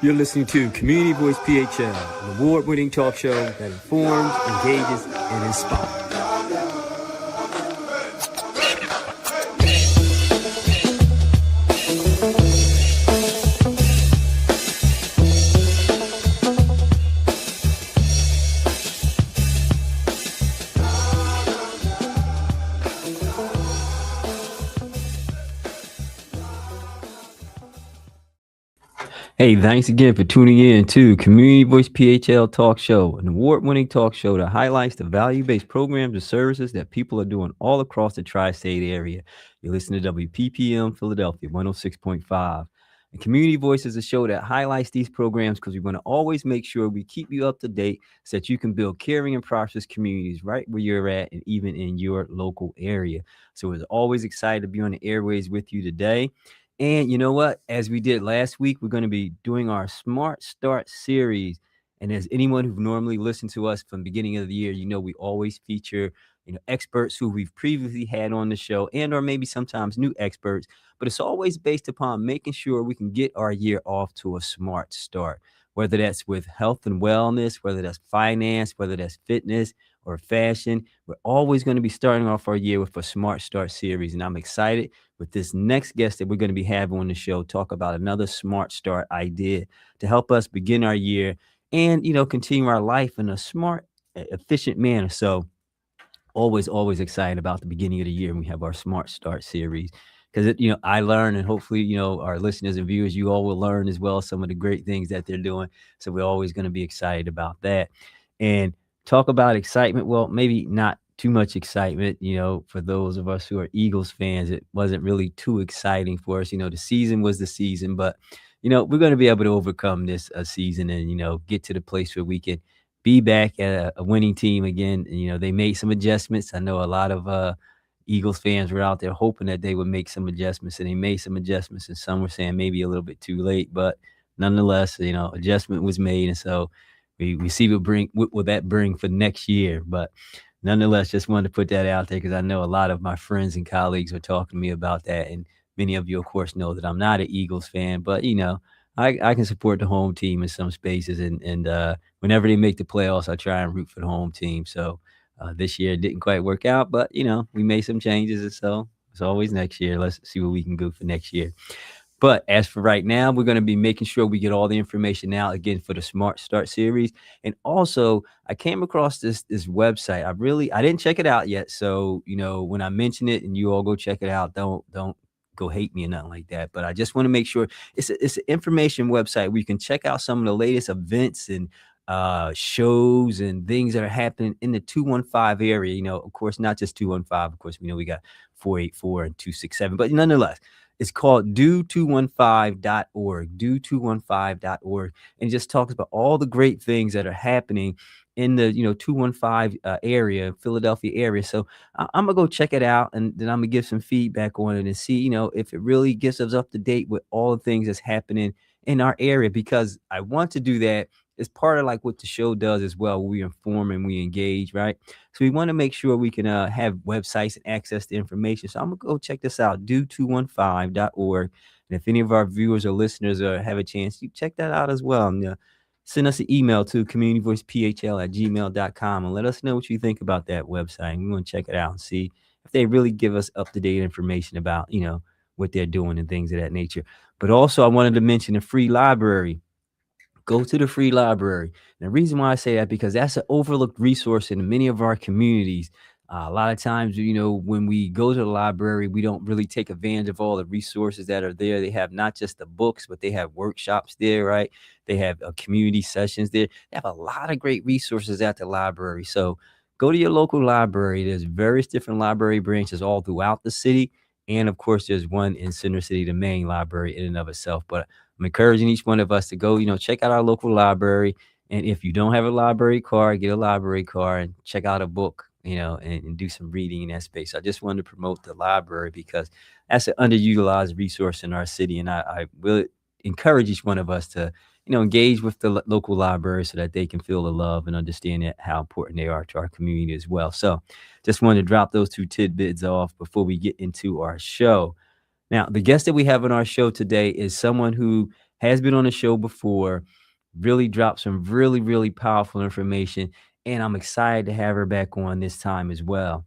You're listening to Community Voice PHL, an award-winning talk show that informs, engages, and inspires. Hey, thanks again for tuning in to Community Voice PHL Talk Show, an award-winning talk show that highlights the value-based programs and services that people are doing all across the tri-state area. You listen to WPPM Philadelphia 106.5. And Community Voice is a show that highlights these programs because we want to always make sure we keep you up to date so that you can build caring and prosperous communities right where you're at and even in your local area. So we're always excited to be on the airways with you today. And you know what? As we did last week, we're going to be doing our Smart Start series. And as anyone who normally listened to us from the beginning of the year, you know, we always feature, experts who we've previously had on the show and or maybe sometimes new experts. But it's always based upon making sure we can get our year off to a smart start, whether that's with health and wellness, whether that's finance, whether that's fitness or fashion. We're always going to be starting off our year with a Smart Start series. And I'm excited with this next guest that we're going to be having on the show, talk about another smart start idea to help us begin our year and, continue our life in a smart, efficient manner. So always excited about the beginning of the year. And we have our Smart Start series because, I learn and hopefully, our listeners and viewers, you all will learn as well some of the great things that they're doing. So we're always going to be excited about that. And talk about excitement. Well, maybe not too much excitement, for those of us who are Eagles fans. It wasn't really too exciting for us. The season was the season, but, we're going to be able to overcome this season and, get to the place where we can be back at a winning team again. And, they made some adjustments. I know a lot of Eagles fans were out there hoping that they would make some adjustments, and they made some adjustments, and some were saying maybe a little bit too late, but nonetheless, adjustment was made. And so we see what will that bring for next year. But nonetheless, just wanted to put that out there because I know a lot of my friends and colleagues are talking to me about that. And many of you, of course, know that I'm not an Eagles fan, but, I can support the home team in some spaces. And whenever they make the playoffs, I try and root for the home team. So this year it didn't quite work out, but, we made some changes. And so it's always next year. Let's see what we can do for next year. But as for right now, we're going to be making sure we get all the information out again for the Smart Start series. And also, I came across this website. I didn't check it out yet. So, when I mention it and you all go check it out, don't go hate me or nothing like that. But I just want to make sure it's an information website where you can check out some of the latest events and shows and things that are happening in the 215 area. Of course, not just 215. Of course, we know we got 484 and 267, but nonetheless, it's called do215.org, do215.org, and it just talks about all the great things that are happening in the 215 area, Philadelphia area. So I'm gonna go check it out, and then I'm gonna give some feedback on it and see if it really gets us up to date with all the things that's happening in our area, because I want to do that. It's part of like what the show does as well. We inform and we engage, right? So we want to make sure we can have websites and access to information. So I'm going to go check this out, do215.org. And if any of our viewers or listeners have a chance, you check that out as well. And send us an email to communityvoicephl@gmail.com and let us know what you think about that website. And we want to check it out and see if they really give us up-to-date information about, what they're doing and things of that nature. But also I wanted to mention a free library. Go to the free library. And the reason why I say that, because that's an overlooked resource in many of our communities. A lot of times, when we go to the library, we don't really take advantage of all the resources that are there. They have not just the books, but they have workshops there, right? They have community sessions there. They have a lot of great resources at the library. So go to your local library. There's various different library branches all throughout the city. And of course, there's one in Center City, the main library in and of itself. But I'm encouraging each one of us to go, check out our local library. And if you don't have a library card, get a library card and check out a book, and do some reading in that space. I just wanted to promote the library because that's an underutilized resource in our city. And I will encourage each one of us to, engage with the local library so that they can feel the love and understand how important they are to our community as well. So just wanted to drop those two tidbits off before we get into our show. Now, the guest that we have on our show today is someone who has been on the show before, really dropped some really, really powerful information. And I'm excited to have her back on this time as well.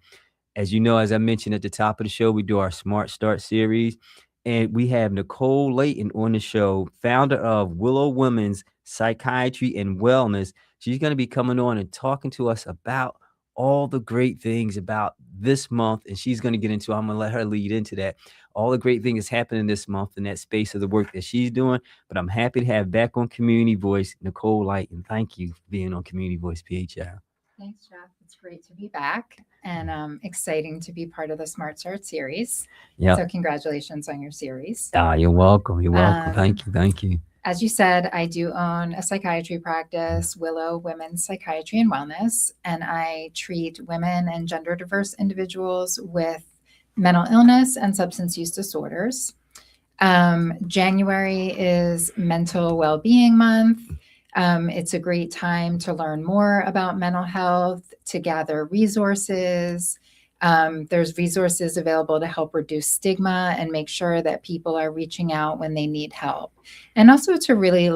As you know, as I mentioned at the top of the show, we do our Smart Start series. And we have Nicole Leighton on the show, founder of Willow Women's Psychiatry and Wellness. She's going to be coming on and talking to us about all the great things about this month. And she's going to get into, I'm going to let her lead into that, all the great things happening this month in that space of the work that she's doing. But I'm happy to have back on Community Voice, Nicole Leighton. Thank you for being on Community Voice PHL. Thanks, Jeff. It's great to be back and exciting to be part of the Smart Start series. Yeah. So congratulations on your series. You're welcome. You're welcome. Thank you. Thank you. As you said, I do own a psychiatry practice, Willow Women's Psychiatry and Wellness, and I treat women and gender diverse individuals with mental illness and substance use disorders. January is Mental Wellbeing Month. It's a great time to learn more about mental health, to gather resources. There's resources available to help reduce stigma and make sure that people are reaching out when they need help. And also to really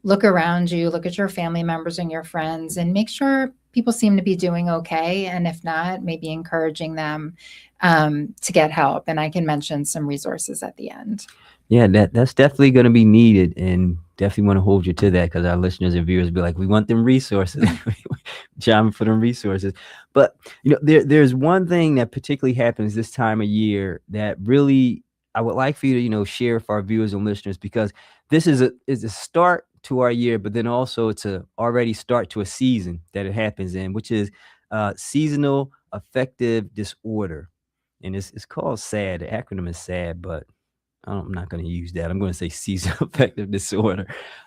look around you, look at your family members and your friends and make sure people seem to be doing okay. And if not, maybe encouraging them to get help. And I can mention some resources at the end. Yeah, that's definitely going to be needed, and definitely want to hold you to that because our listeners and viewers be like, we want them resources, job for them resources. But there's one thing that particularly happens this time of year that really I would like for you to share with our viewers and listeners, because this is a start to our year, but then also it's a already start to a season that it happens in, which is seasonal affective disorder, and it's called SAD. The acronym is SAD, but I'm not going to use that. I'm going to say seasonal affective disorder.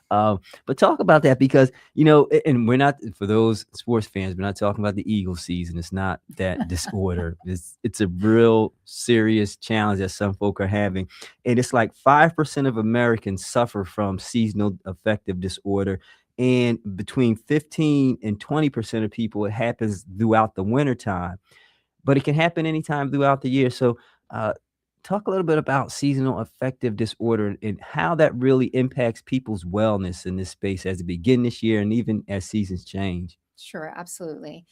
But talk about that because, and we're not, for those sports fans, we're not talking about the Eagles season. It's not that disorder. It's a real serious challenge that some folk are having. And it's like 5% of Americans suffer from seasonal affective disorder. And between 15 and 20% of people, it happens throughout the wintertime. But it can happen anytime throughout the year. So, talk a little bit about seasonal affective disorder and how that really impacts people's wellness in this space as it begins this year and even as seasons change. Sure, absolutely.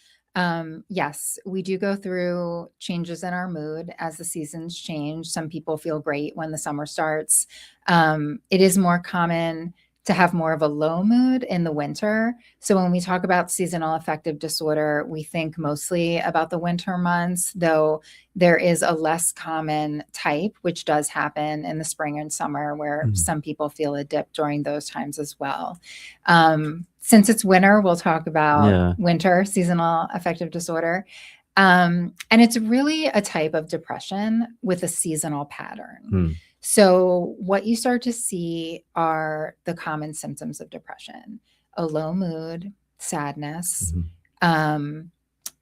Yes, we do go through changes in our mood as the seasons change. Some people feel great when the summer starts. It is more common to have more of a low mood in the winter. So when we talk about seasonal affective disorder, we think mostly about the winter months, though there is a less common type, which does happen in the spring and summer, where some people feel a dip during those times as well. Since it's winter, we'll talk about winter seasonal affective disorder. And it's really a type of depression with a seasonal pattern. So what you start to see are the common symptoms of depression: a low mood, sadness,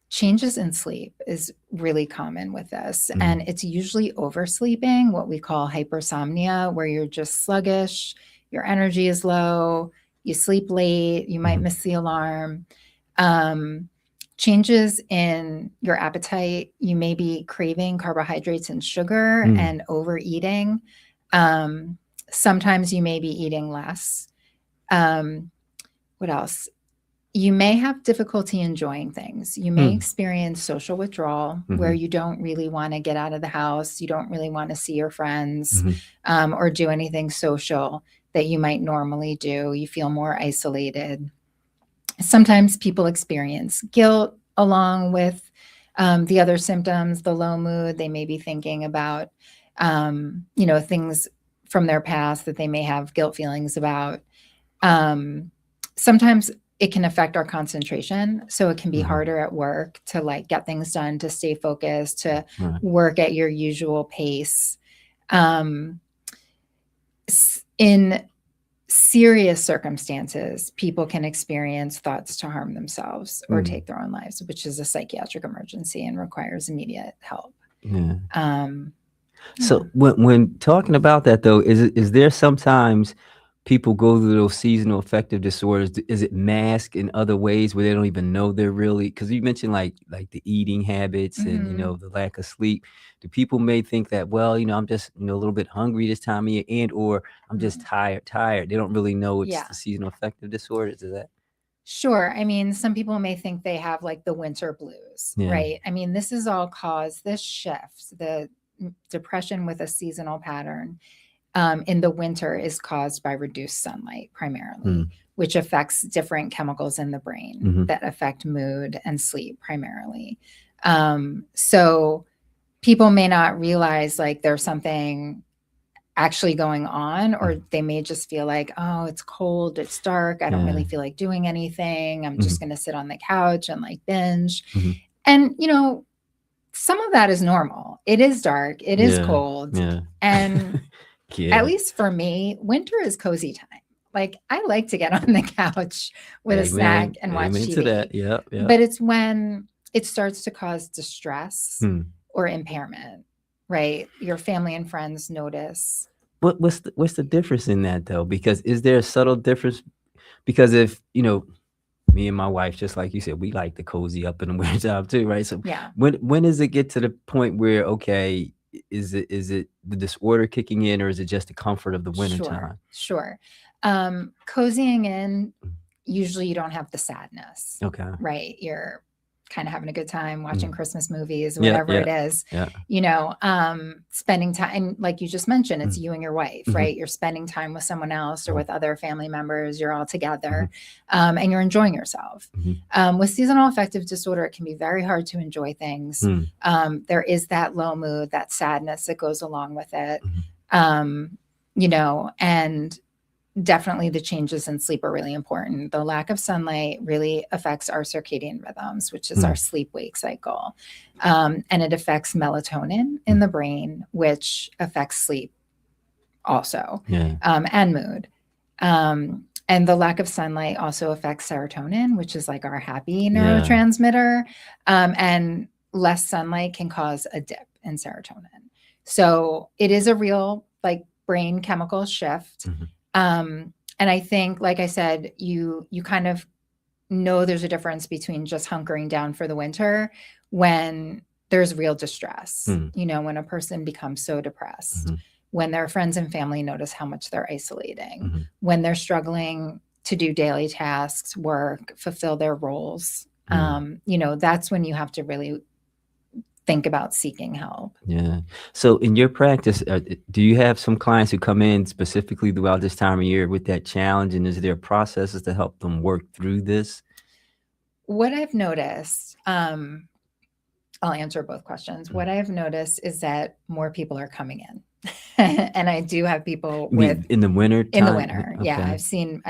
changes in sleep is really common with this. And it's usually oversleeping, what we call hypersomnia, where you're just sluggish, your energy is low, you sleep late, you might miss the alarm. Changes in your appetite. You may be craving carbohydrates and sugar and overeating. Sometimes you may be eating less. What else? You may have difficulty enjoying things. You may experience social withdrawal where you don't really want to get out of the house. You don't really want to see your friends or do anything social that you might normally do. You feel more isolated. Sometimes people experience guilt along with the other symptoms, the low mood. They may be thinking about, things from their past that they may have guilt feelings about. Sometimes it can affect our concentration. So it can be harder at work to get things done, to stay focused, to work at your usual pace. In serious circumstances, people can experience thoughts to harm themselves or take their own lives, which is a psychiatric emergency and requires immediate help. So when talking about that, though, is there sometimes people go through those seasonal affective disorders? Is it masked in other ways where they don't even know they're really? Because you mentioned like the eating habits and the lack of sleep. Do people may think that, well, I'm just a little bit hungry this time of year, and or I'm just tired. They don't really know it's the seasonal affective disorders. Is that? Sure. I mean, some people may think they have like the winter blues, right? I mean, this is all caused, this shift, the depression with a seasonal pattern in the winter is caused by reduced sunlight primarily, which affects different chemicals in the brain that affect mood and sleep primarily. So people may not realize like there's something actually going on, or they may just feel like, oh, it's cold, it's dark, I don't really feel like doing anything, I'm just going to sit on the couch and like binge. And some of that is normal. It is dark, it is cold, and at least for me, winter is cozy time. Like I like to get on the couch with a snack and watch TV. But it's when it starts to cause distress or impairment, right? Your family and friends notice. What's the difference in that though? Because is there a subtle difference? Because if me and my wife, just like you said, we like to cozy up in the winter time too, right? So when does it get to the point where, okay, is it the disorder kicking in, or is it just the comfort of the winter time? Sure. Cozying in, usually you don't have the sadness. Okay. Right. You're kind of having a good time watching Christmas movies, whatever it is, spending time. And like you just mentioned, it's you and your wife, right? You're spending time with someone else or with other family members. You're all together and you're enjoying yourself. With seasonal affective disorder, it can be very hard to enjoy things. There is that low mood, that sadness that goes along with it. And definitely the changes in sleep are really important. The lack of sunlight really affects our circadian rhythms, which is our sleep-wake cycle. And it affects melatonin in the brain, which affects sleep also, and mood. And the lack of sunlight also affects serotonin, which is like our happy neurotransmitter. And less sunlight can cause a dip in serotonin. So it is a real like brain chemical shift. And I think, like I said, you kind of know there's a difference between just hunkering down for the winter when there's real distress, when a person becomes so depressed, when their friends and family notice how much they're isolating, when they're struggling to do daily tasks, work, fulfill their roles. That's when you have to really think about seeking help. So in your practice, do you have some clients who come in specifically throughout this time of year with that challenge? And is there processes to help them work through this? What I've noticed, I'll answer both questions. What I've noticed is that more people are coming in. And I do have people in the winter time? In the winter. Okay. Yeah. I've seen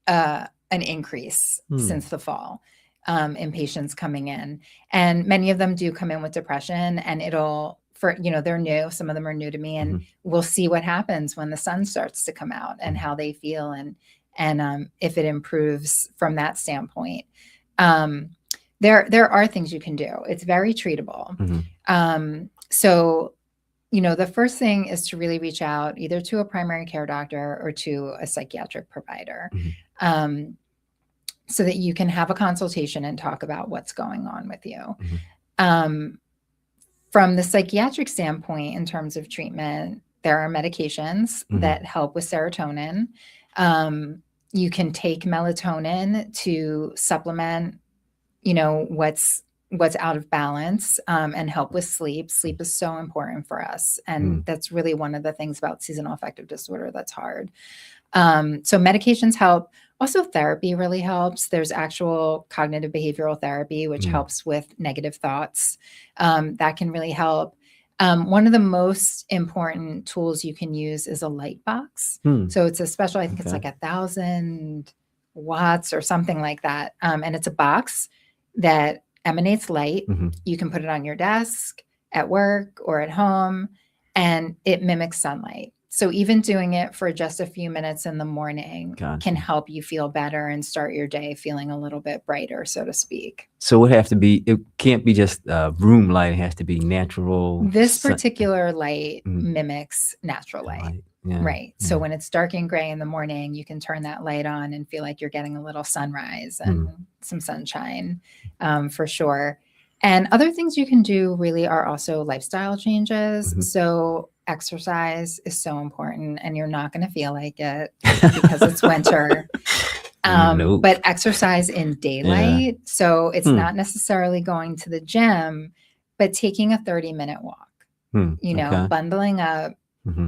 an increase since the fall. In patients coming in, and many of them do come in with depression, and they're new. Some of them are new to me, and we'll see what happens when the sun starts to come out and how they feel, and if it improves from that standpoint. There are things you can do. It's very treatable. So, the first thing is to really reach out either to a primary care doctor or to a psychiatric provider. So that you can have a consultation and talk about what's going on with you. From the psychiatric standpoint, in terms of treatment, there are medications that help with serotonin. You can take melatonin to supplement, what's out of balance, and help with sleep. Sleep is so important for us. And that's really one of the things about seasonal affective disorder that's hard. So medications help. Also, therapy really helps. There's actual cognitive behavioral therapy, which helps with negative thoughts. That can really help. One of the most important tools you can use is a light box. So it's a special, I think it's like 1,000 watts or something like that. And it's a box that emanates light. You can put it on your desk, at work, or at home, and it mimics sunlight. So even doing it for just a few minutes in the morning can help you feel better and start your day feeling a little bit brighter, so to speak. So it can't be just room light. It has to be natural. This particular light mimics natural light. Yeah. Right. So when it's dark and gray in the morning, you can turn that light on and feel like you're getting a little sunrise and some sunshine, for sure. And other things you can do really are also lifestyle changes. So exercise is so important, and you're not going to feel like it because it's winter. Nope. But exercise in daylight. So it's not necessarily going to the gym, but taking a 30-minute walk, you know, bundling up,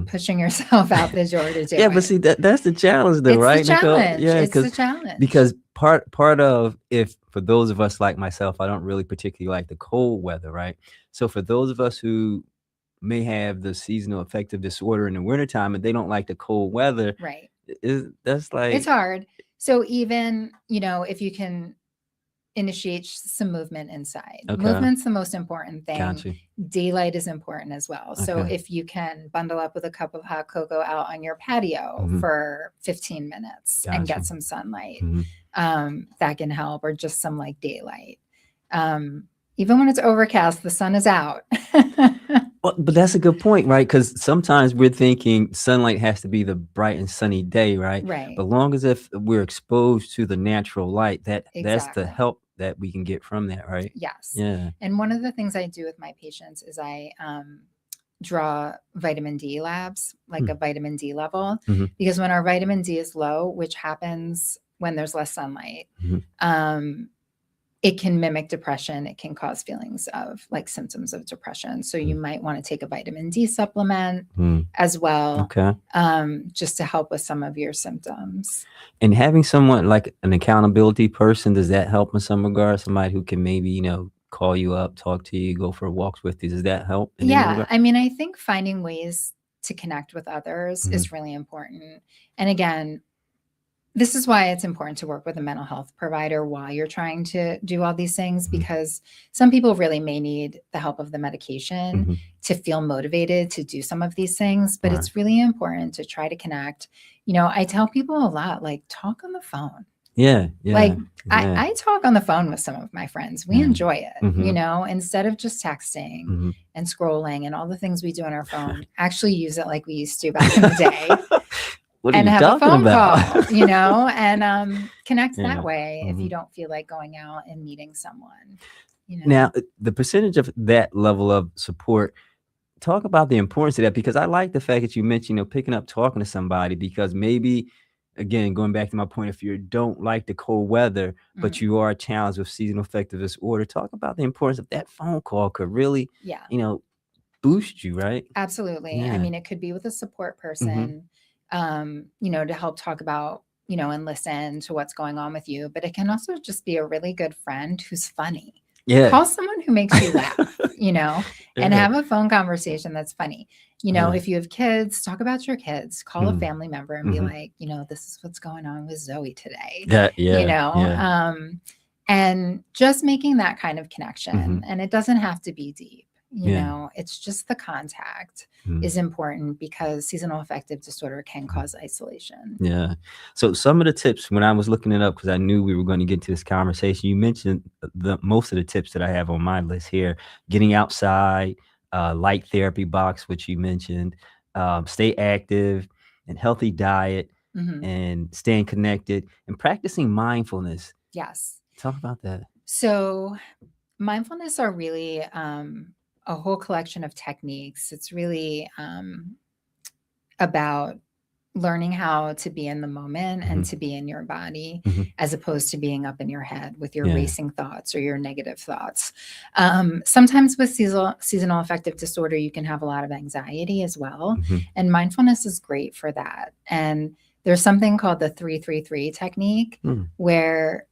pushing yourself out the door to do it. But see, that's the challenge though, right, Nicole? Yeah, it's the challenge. Because part of, if for those of us like myself, I don't really particularly like the cold weather, right? So for those of us who may have the seasonal affective disorder in the wintertime and they don't like the cold weather, right, that's like, it's hard. So even, you know, if you can initiate some movement inside. Movement's the most important thing. Gotcha. Daylight is important as well. So if you can bundle up with a cup of hot cocoa out on your patio for 15 minutes and get some sunlight, that can help, or just some like daylight. Even when it's overcast, the sun is out. Well, but that's a good point, right? Because sometimes we're thinking sunlight has to be the bright and sunny day, right? Right. But long as if we're exposed to the natural light, that's the help that we can get from that, right? Yes. Yeah. And one of the things I do with my patients is I draw vitamin D labs, like a vitamin D level, because when our vitamin D is low, which happens when there's less sunlight, it can mimic depression. It can cause feelings of like symptoms of depression. So you might want to take a vitamin D supplement as well, just to help with some of your symptoms. And having someone like an accountability person, does that help in some regards? Somebody who can maybe, you know, call you up, talk to you, go for walks with you. Does that help? Yeah. I mean, I think finding ways to connect with others is really important. And again, this is why it's important to work with a mental health provider while you're trying to do all these things, because some people really may need the help of the medication to feel motivated to do some of these things. But it's really important to try to connect. You know, I tell people a lot, like, talk on the phone. Like I talk on the phone with some of my friends. We enjoy it, you know, instead of just texting and scrolling and all the things we do on our phone, actually use it like we used to back in the day. And have a phone call, you know, and connect that way if you don't feel like going out and meeting someone. You know? Now, the percentage of that level of support, talk about the importance of that, because I like the fact that you mentioned, you know, picking up, talking to somebody, because maybe, again, going back to my point, if you don't like the cold weather, but you are challenged with seasonal affective disorder, talk about the importance of that phone call could really, you know, boost you, right? Absolutely. I mean, it could be with a support person. You know, to help talk about, you know, and listen to what's going on with you. But it can also just be a really good friend who's funny. Call someone who makes you laugh, you know, and have a phone conversation that's funny. You know, if you have kids, talk about your kids, call a family member and be like, you know, this is what's going on with Zoe today, you know, and just making that kind of connection. And it doesn't have to be deep. You know, it's just the contact is important, because seasonal affective disorder can cause isolation. So some of the tips, when I was looking it up, because I knew we were going to get to this conversation, you mentioned most of the tips that I have on my list here: getting outside, light therapy box, which you mentioned, stay active, and healthy diet, and staying connected, and practicing mindfulness. Yes. Talk about that. So mindfulness are really a whole collection of techniques. It's really about learning how to be in the moment and to be in your body, as opposed to being up in your head with your racing thoughts or your negative thoughts. Sometimes with seasonal affective disorder, you can have a lot of anxiety as well. And mindfulness is great for that. And there's something called the 3-3-3 technique, where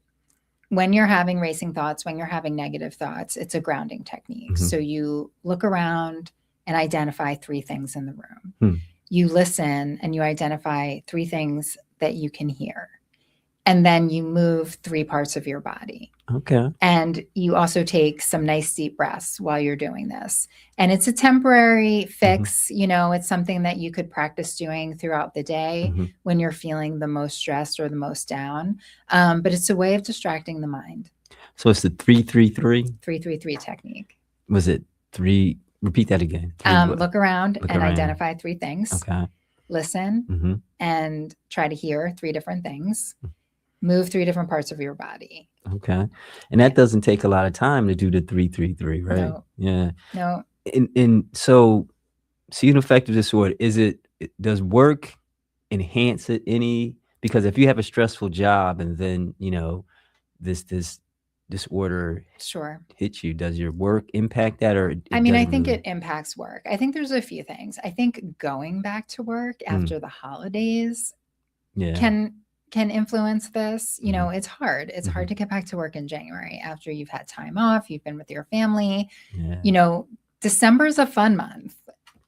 when you're having racing thoughts, when you're having negative thoughts, it's a grounding technique. So you look around and identify 3 things in the room. You listen and you identify 3 things that you can hear. And then you move 3 parts of your body. And you also take some nice deep breaths while you're doing this. And it's a temporary fix. You know, it's something that you could practice doing throughout the day when you're feeling the most stressed or the most down. But it's a way of distracting the mind. So it's the 3-3-3? 3-3-3 technique. Was it 3? Repeat that again. Look around and identify 3 things. listen Mm-hmm. and try to hear 3 different things, move 3 different parts of your body. Okay. And that doesn't take a lot of time to do the 3-3-3, right? No. Yeah. No. And so seasonal affective disorder, does work enhance it any? Because if you have a stressful job and then, this disorder Sure. hits you, does your work impact that, or I mean, I doesn't think really? it impacts work. I think there's a few things. I think going back to work after the holidays Yeah. can influence this. You know, Mhm. it's hard. It's Mhm. hard to get back to work in January after you've had time off, you've been with your family. Yeah. You know, December's a fun month.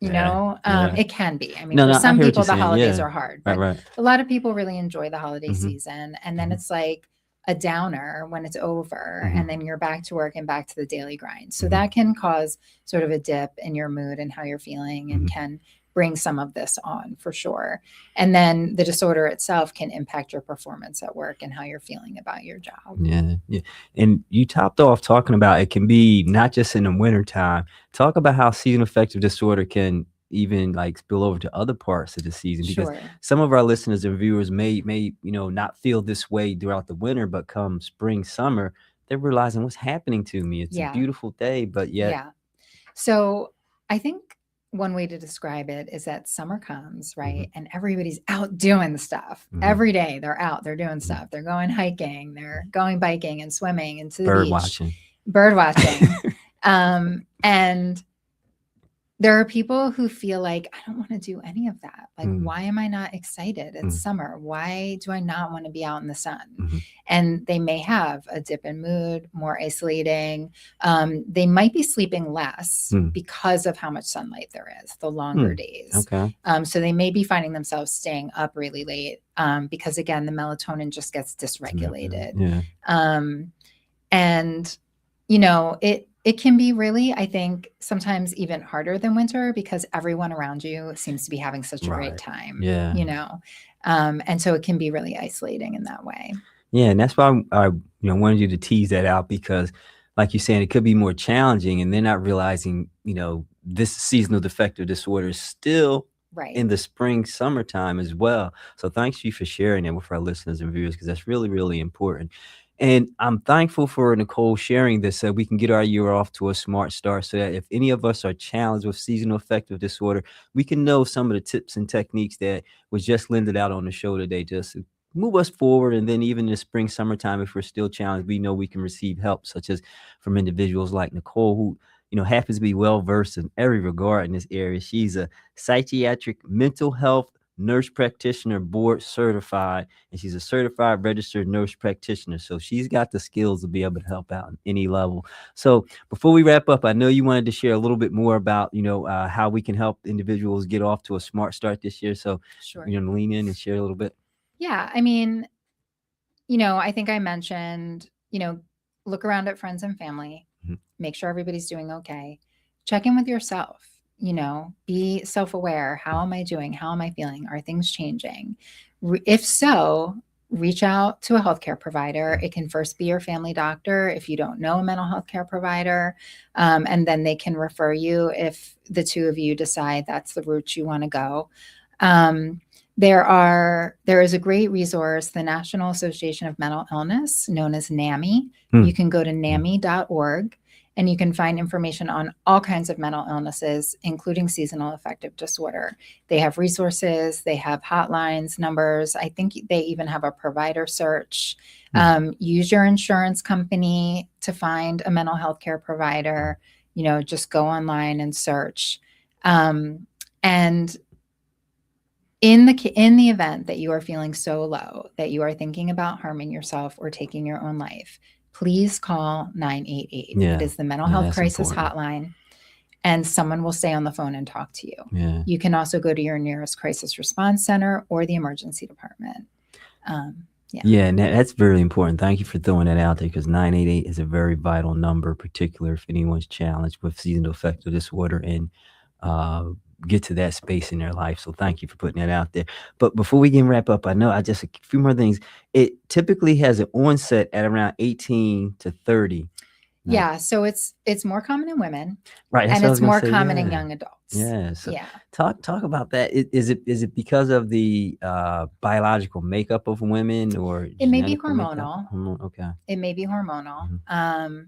You Yeah. know, Yeah. it can be. I mean, No, for I some hear what people, you're the saying. holidays Yeah. are hard, Right, but right. a lot of people really enjoy the holiday Mhm. season. And then Mhm. it's like a downer when it's over, Mhm. and then you're back to work and back to the daily grind. So Mhm. that can cause sort of a dip in your mood and how you're feeling, and Mhm. can bring some of this on for sure. And then the disorder itself can impact your performance at work and how you're feeling about your job. Yeah. Yeah. And you topped off talking about it can be not just in the wintertime. Talk about how seasonal affective disorder can even like spill over to other parts of the season, because Sure. some of our listeners and viewers may not feel this way throughout the winter, but come spring, summer, they're realizing what's happening to me. It's a Yeah. beautiful day, but yet Yeah. So I think one way to describe it is that summer comes, right? And everybody's out doing stuff. Every day they're out, they're doing stuff. They're going hiking, they're going biking and swimming and to the bird beach, watching. bird watching. And there are people who feel like, I don't want to do any of that. Like, why am I not excited? It's summer. Why do I not want to be out in the sun? And they may have a dip in mood, more isolating. They might be sleeping less because of how much sunlight there is, the longer days. Okay. So they may be finding themselves staying up really late because, again, the melatonin just gets dysregulated. Yeah. And, you know, it can be really, I think, sometimes even harder than winter because everyone around you seems to be having such a great time. Yeah. You know, and so it can be really isolating in that way. Yeah, and that's why I wanted you to tease that out, because like you're saying, it could be more challenging and they're not realizing, this seasonal affective disorder is still Right. in the spring, summertime as well. So thanks you for sharing that with our listeners and viewers, because that's really, really important. And I'm thankful for Nicole sharing this so we can get our year off to a smart start, so that if any of us are challenged with seasonal affective disorder, we can know some of the tips and techniques that was just lended out on the show today, just to move us forward. And then even in the spring, summertime, if we're still challenged, we know we can receive help, such as from individuals like Nicole, who happens to be well versed in every regard in this area. She's a psychiatric mental health nurse practitioner, board certified, and she's a certified registered nurse practitioner. So she's got the skills to be able to help out on any level. So before we wrap up, I know you wanted to share a little bit more about, how we can help individuals get off to a smart start this year. So, Sure. lean in and share a little bit. Yeah. I mean, I think I mentioned, look around at friends and family, make sure everybody's doing okay. Check in with yourself, be self-aware. How am I doing? How am I feeling? Are things changing? If so, reach out to a healthcare provider. It can first be your family doctor if you don't know a mental health care provider. And then they can refer you if the two of you decide that's the route you want to go. There is a great resource, the National Association of Mental Illness, known as NAMI. You can go to NAMI.org and you can find information on all kinds of mental illnesses, including seasonal affective disorder. They have resources, they have hotlines, numbers. I think they even have a provider search. Use your insurance company to find a mental health care provider. Just go online and search. And in the event that you are feeling so low that you are thinking about harming yourself or taking your own life, please call 988. Yeah. It is the mental health that's crisis important. hotline, and someone will stay on the phone and talk to you. Yeah. You can also go to your nearest crisis response center or the emergency department. Yeah, and that's very important. Thank you for throwing that out there, because 988 is a very vital number, particularly if anyone's challenged with seasonal affective disorder and get to that space in their life. So thank you for putting that out there. But before we can wrap up, I know a few more things. It typically has an onset at around 18 to 30. Yeah. So it's more common in women, Right. That's and what I it's was gonna more say. common in Yeah. young adults. Yeah. So Yeah. talk about that. Is it because of the biological makeup of women or It may be genetical makeup? hormonal. Okay. It may be hormonal. Mhm.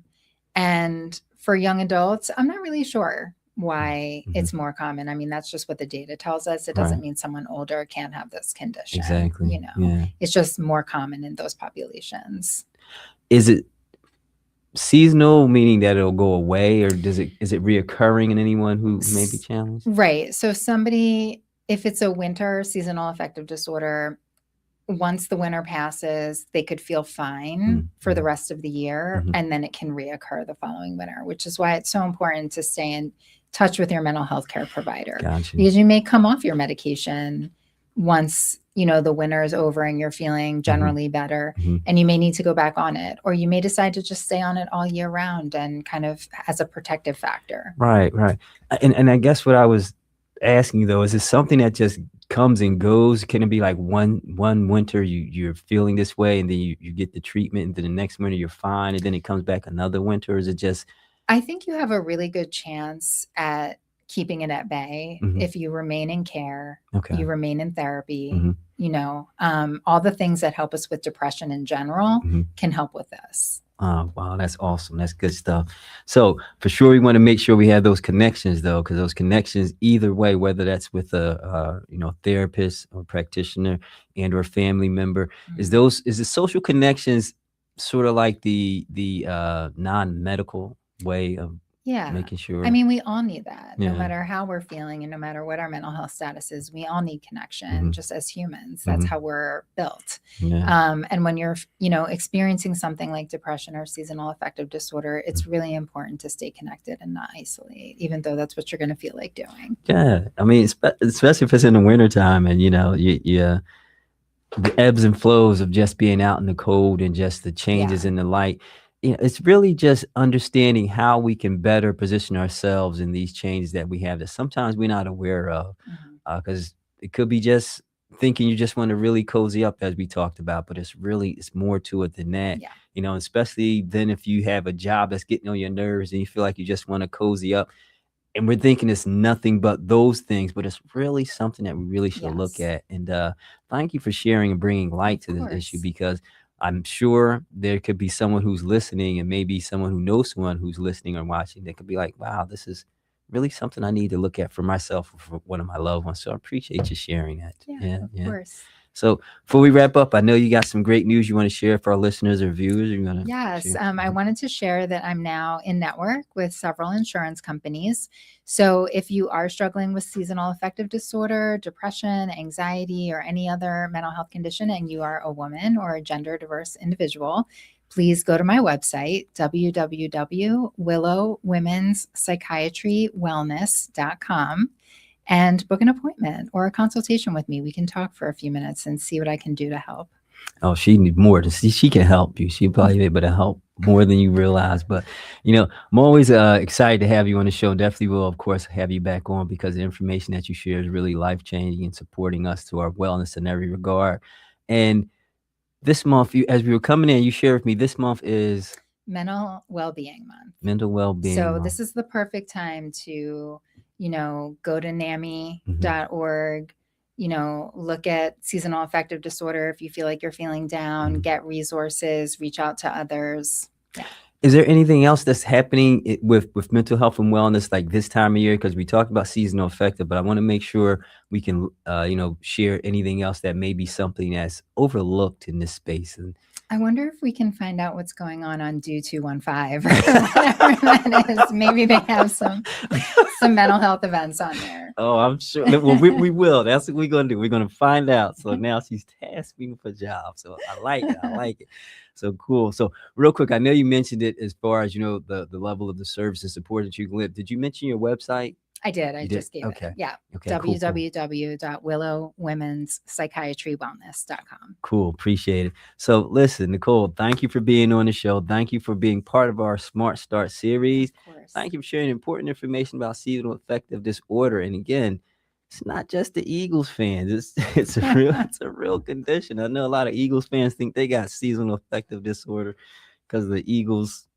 And for young adults, I'm not really sure why Mhm. it's more common. I mean, that's just what the data tells us. It doesn't Right. mean someone older can't have this condition. Exactly. Yeah. It's just more common in those populations. Is it seasonal, meaning that it'll go away, or is it reoccurring in anyone who may be challenged? Right. So somebody, if it's a winter seasonal affective disorder, once the winter passes, they could feel fine for the rest of the year, and then it can reoccur the following winter, which is why it's so important to stay in touch with your mental health care provider. Gotcha. Because you may come off your medication once the winter is over and you're feeling generally better, and you may need to go back on it, or you may decide to just stay on it all year round and kind of as a protective factor. Right. And I guess what I was asking though, is it something that just comes and goes? Can it be like one winter you're feeling this way, and then you get the treatment, and then the next winter you're fine, and then it comes back another winter? Or is it just? I think you have a really good chance at keeping it at bay if you remain in care, you remain in therapy, all the things that help us with depression in general can help with this. Oh, wow, that's awesome. That's good stuff. So for sure, we want to make sure we have those connections though, because those connections, either way, whether that's with a therapist or practitioner and or family member, is the social connections sort of like the non-medical way of making sure? I mean, we all need that, no matter how we're feeling and no matter what our mental health status is. We all need connection just as humans. That's how we're built. And when you're, experiencing something like depression or seasonal affective disorder, it's really important to stay connected and not isolate, even though that's what you're going to feel like doing. Yeah. I mean, especially if it's in the wintertime and, the ebbs and flows of just being out in the cold and just the changes in the light. It's really just understanding how we can better position ourselves in these changes that we have that sometimes we're not aware of, because it could be just thinking you just want to really cozy up, as we talked about, but it's more to it than that. Especially then if you have a job that's getting on your nerves and you feel like you just want to cozy up, and we're thinking it's nothing but those things, but it's really something that we really should look at. And thank you for sharing and bringing light to this issue, because I'm sure there could be someone who's listening, and maybe someone who knows someone who's listening or watching, that could be like, wow, this is really something I need to look at for myself or for one of my loved ones. So I appreciate you sharing that. Yeah. Of course. So before we wrap up, I know you got some great news you want to share for our listeners or viewers. Yes. I wanted to share that I'm now in network with several insurance companies. So if you are struggling with seasonal affective disorder, depression, anxiety, or any other mental health condition, and you are a woman or a gender diverse individual, please go to my website, www.willowwomenspsychiatrywellness.com. and book an appointment or a consultation with me. We can talk for a few minutes and see what I can do to help. Oh, she needs more to see. She can help you. She'll probably be able to help more than you realize. But, I'm always excited to have you on the show. Definitely will, of course, have you back on, because the information that you share is really life-changing and supporting us to our wellness in every regard. And this month, as we were coming in, you shared with me, this month is Mental Wellbeing Month. Mental Wellbeing So Month. this is the perfect time to go to NAMI.org, look at seasonal affective disorder. If you feel like you're feeling down, get resources, reach out to others. Yeah. Is there anything else that's happening with mental health and wellness like this time of year? Because we talked about seasonal affective, but I want to make sure we can, share anything else that may be something that's overlooked in this space. And I wonder if we can find out what's going on Do 215 or whatever that is. Maybe they have some mental health events on there. Oh, I'm sure. Well, we will. That's what we're going to do. We're going to find out. So now she's tasking for jobs. So I like it. So cool. So real quick, I know you mentioned it as far as, the level of the service and support that you can live. Did you mention your website? I did. I just gave it. Yeah. Okay. www.willowwomenspsychiatrywellness.com. Cool. Appreciate it. So listen, Nicole, thank you for being on the show. Thank you for being part of our Smart Start series. Of course. Thank you for sharing important information about seasonal affective disorder. And again, it's not just the Eagles fans. It's a real condition. I know a lot of Eagles fans think they got seasonal affective disorder because the Eagles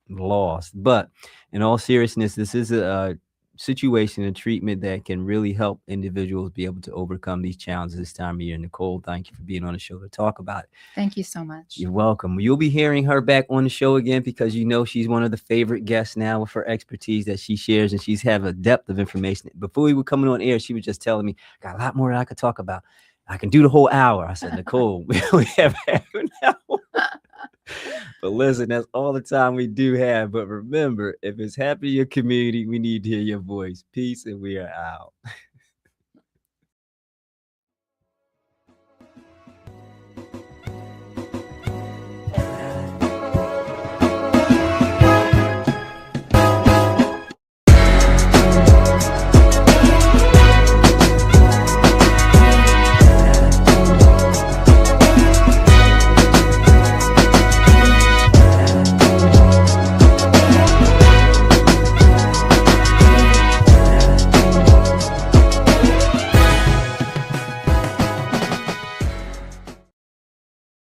lost. But in all seriousness, this is a situation and treatment that can really help individuals be able to overcome these challenges this time of year. Nicole, thank you for being on the show to talk about it. Thank you so much. You're welcome. You'll be hearing her back on the show again because you know she's one of the favorite guests now with her expertise that she shares, and she's have a depth of information. Before we were coming on air, she was just telling me, got a lot more that I could talk about. I can do the whole hour. I said, Nicole, we only have half an hour. But listen, that's all the time we do have. But remember, if it's happening in your community, we need to hear your voice. Peace, and we are out.